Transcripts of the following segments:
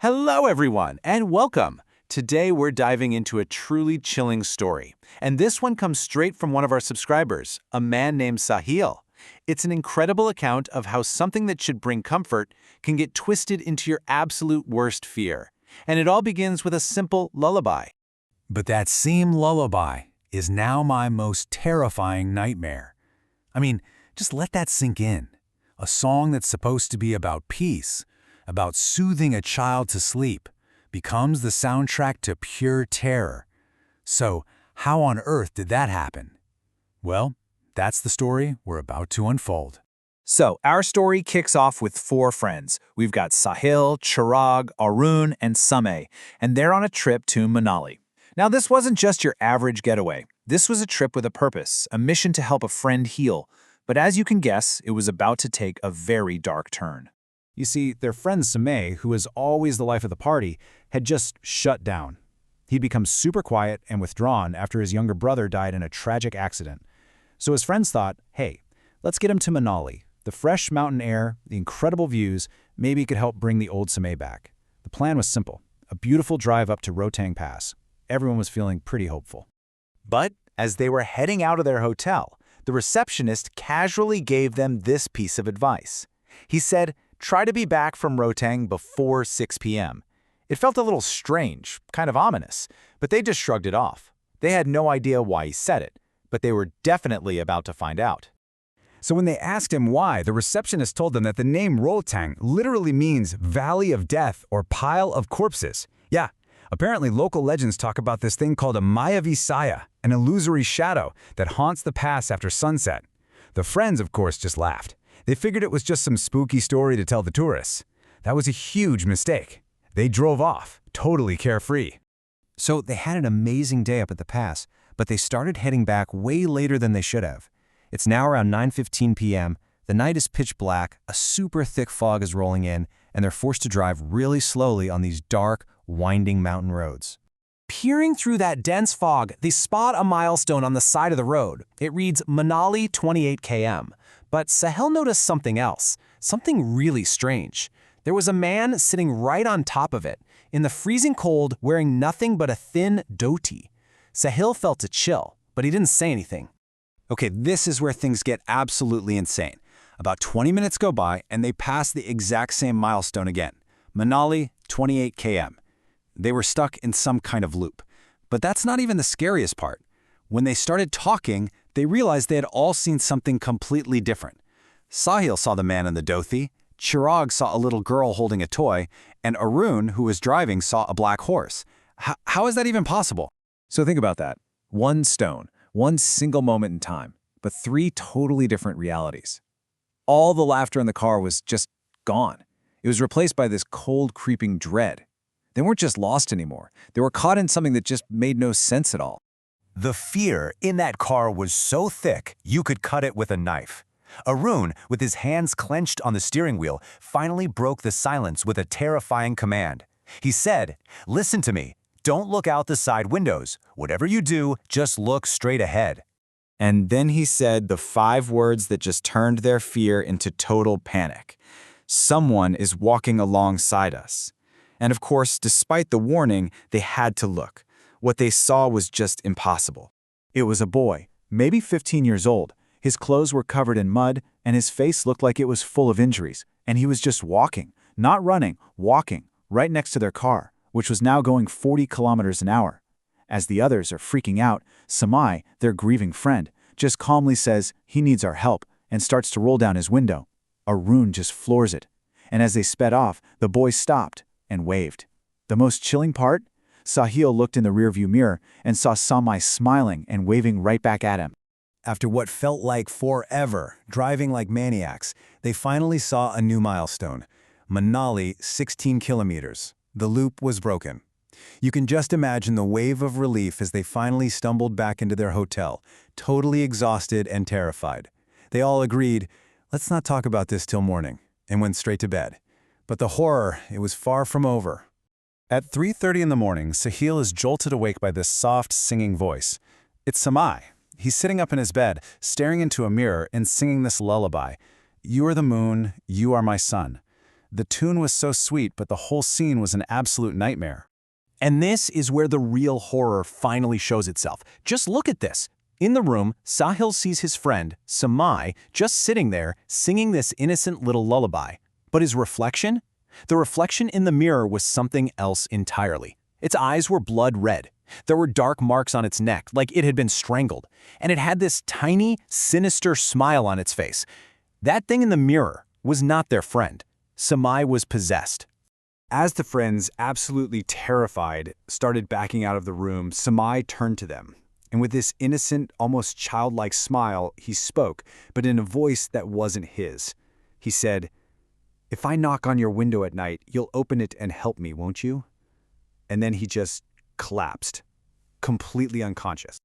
Hello, everyone, and welcome. Today, we're diving into a truly chilling story. And this one comes straight from one of our subscribers, a man named Sahil. It's an incredible account of how something that should bring comfort can get twisted into your absolute worst fear. And it all begins with a simple lullaby. But that same lullaby is now my most terrifying nightmare. I mean, just let that sink in. A song that's supposed to be about peace, about soothing a child to sleep, becomes the soundtrack to pure terror. So, how on earth did that happen? Well, that's the story we're about to unfold. So, our story kicks off with four friends. We've got Sahil, Chirag, Arun, and Samay, and they're on a trip to Manali. Now, this wasn't just your average getaway. This was a trip with a purpose, a mission to help a friend heal. But as you can guess, it was about to take a very dark turn. You see, their friend Samay, who was always the life of the party, had just shut down. He'd become super quiet and withdrawn after his younger brother died in a tragic accident. So his friends thought, hey, let's get him to Manali. The fresh mountain air, the incredible views, maybe it could help bring the old Samay back. The plan was simple, a beautiful drive up to Rotang Pass. Everyone was feeling pretty hopeful. But as they were heading out of their hotel, the receptionist casually gave them this piece of advice. He said, try to be back from Rotang before 6 p.m. It felt a little strange, kind of ominous, but they just shrugged it off. They had no idea why he said it, but they were definitely about to find out. So when they asked him why, the receptionist told them that the name Rotang literally means Valley of Death or Pile of Corpses. Yeah, apparently local legends talk about this thing called a Mayavi Saya, an illusory shadow that haunts the pass after sunset. The friends, of course, just laughed. They figured it was just some spooky story to tell the tourists. That was a huge mistake. They drove off, totally carefree. So they had an amazing day up at the pass, but they started heading back way later than they should have. It's now around 9:15 p.m., the night is pitch black, a super thick fog is rolling in, and they're forced to drive really slowly on these dark, winding mountain roads. Peering through that dense fog, they spot a milestone on the side of the road. It reads Manali 28 km. But Sahil noticed something else, something really strange. There was a man sitting right on top of it, in the freezing cold, wearing nothing but a thin dhoti. Sahil felt a chill, but he didn't say anything. Okay, this is where things get absolutely insane. About 20 minutes go by, and they pass the exact same milestone again. Manali, 28 km. They were stuck in some kind of loop. But that's not even the scariest part. When they started talking, they realized they had all seen something completely different. Sahil saw the man in the dhoti, Chirag saw a little girl holding a toy, and Arun, who was driving, saw a black horse. How is that even possible? So think about that. One stone, one single moment in time, but three totally different realities. All the laughter in the car was just gone. It was replaced by this cold, creeping dread. They weren't just lost anymore. They were caught in something that just made no sense at all. The fear in that car was so thick, you could cut it with a knife. Arun, with his hands clenched on the steering wheel, finally broke the silence with a terrifying command. He said, "Listen to me. Don't look out the side windows. Whatever you do, just look straight ahead." And then he said the 5 words that just turned their fear into total panic. Someone is walking alongside us. And of course, despite the warning, they had to look. What they saw was just impossible. It was a boy, maybe 15 years old. His clothes were covered in mud, and his face looked like it was full of injuries. And he was just walking, not running, walking, right next to their car, which was now going 40 kilometers an hour. As the others are freaking out, Samay, their grieving friend, just calmly says he needs our help and starts to roll down his window. Arun just floors it. And as they sped off, the boy stopped and waved. The most chilling part? Sahil looked in the rearview mirror and saw Samay smiling and waving right back at him. After what felt like forever, driving like maniacs, they finally saw a new milestone. Manali, 16 kilometers. The loop was broken. You can just imagine the wave of relief as they finally stumbled back into their hotel, totally exhausted and terrified. They all agreed, let's not talk about this till morning, and went straight to bed. But the horror, it was far from over. At 3:30 in the morning, Sahil is jolted awake by this soft, singing voice. It's Samay. He's sitting up in his bed, staring into a mirror and singing this lullaby. You are the moon, you are my sun. The tune was so sweet, but the whole scene was an absolute nightmare. And this is where the real horror finally shows itself. Just look at this. In the room, Sahil sees his friend, Samai, just sitting there, singing this innocent little lullaby. But his reflection? The reflection in the mirror was something else entirely. Its eyes were blood red. There were dark marks on its neck, like it had been strangled. And it had this tiny, sinister smile on its face. That thing in the mirror was not their friend. Samai was possessed. As the friends, absolutely terrified, started backing out of the room, Samai turned to them. And with this innocent, almost childlike smile, he spoke, but in a voice that wasn't his. He said, "If I knock on your window at night, you'll open it and help me, won't you?" And then he just collapsed, completely unconscious.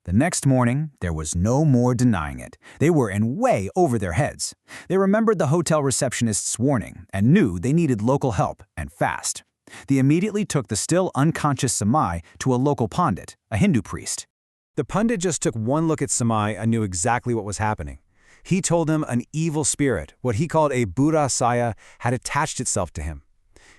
The next morning, there was no more denying it. They were in way over their heads. They remembered the hotel receptionist's warning and knew they needed local help, and fast. They immediately took the still unconscious Samai to a local pandit, a Hindu priest. The pundit just took one look at Samai and knew exactly what was happening. He told him an evil spirit, what he called a Buddha Saya, had attached itself to him.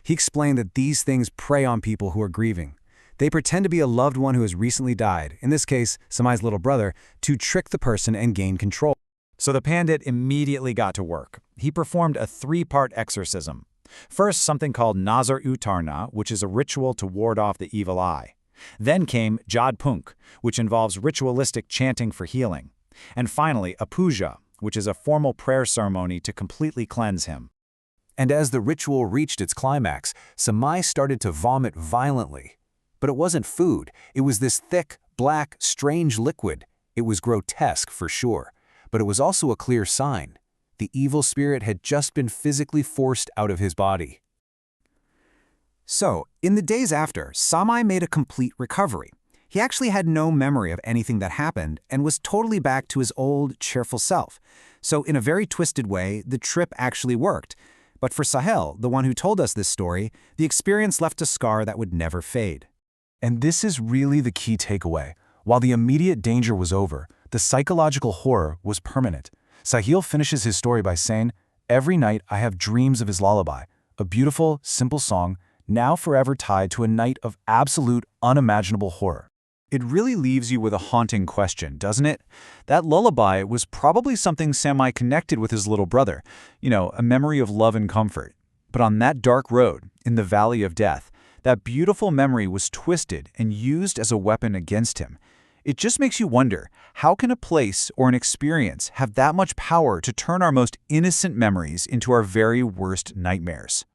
He explained that these things prey on people who are grieving. They pretend to be a loved one who has recently died, in this case, Samai's little brother, to trick the person and gain control. So the pandit immediately got to work. He performed a 3-part exorcism. First, something called Nazar Utarna, which is a ritual to ward off the evil eye. Then came Jad Punk, which involves ritualistic chanting for healing. And finally, a puja, which is a formal prayer ceremony to completely cleanse him. And as the ritual reached its climax, Samai started to vomit violently. But it wasn't food. It was this thick, black, strange liquid. It was grotesque for sure, but it was also a clear sign. The evil spirit had just been physically forced out of his body. So, in the days after, Samai made a complete recovery. He actually had no memory of anything that happened and was totally back to his old, cheerful self. So, in a very twisted way, the trip actually worked. But for Sahil, the one who told us this story, the experience left a scar that would never fade. And this is really the key takeaway. While the immediate danger was over, the psychological horror was permanent. Sahil finishes his story by saying, "Every night I have dreams of his lullaby, a beautiful, simple song, now forever tied to a night of absolute, unimaginable horror." It really leaves you with a haunting question, doesn't it? That lullaby was probably something Samai connected with his little brother, a memory of love and comfort. But on that dark road, in the valley of death, that beautiful memory was twisted and used as a weapon against him. It just makes you wonder, how can a place or an experience have that much power to turn our most innocent memories into our very worst nightmares?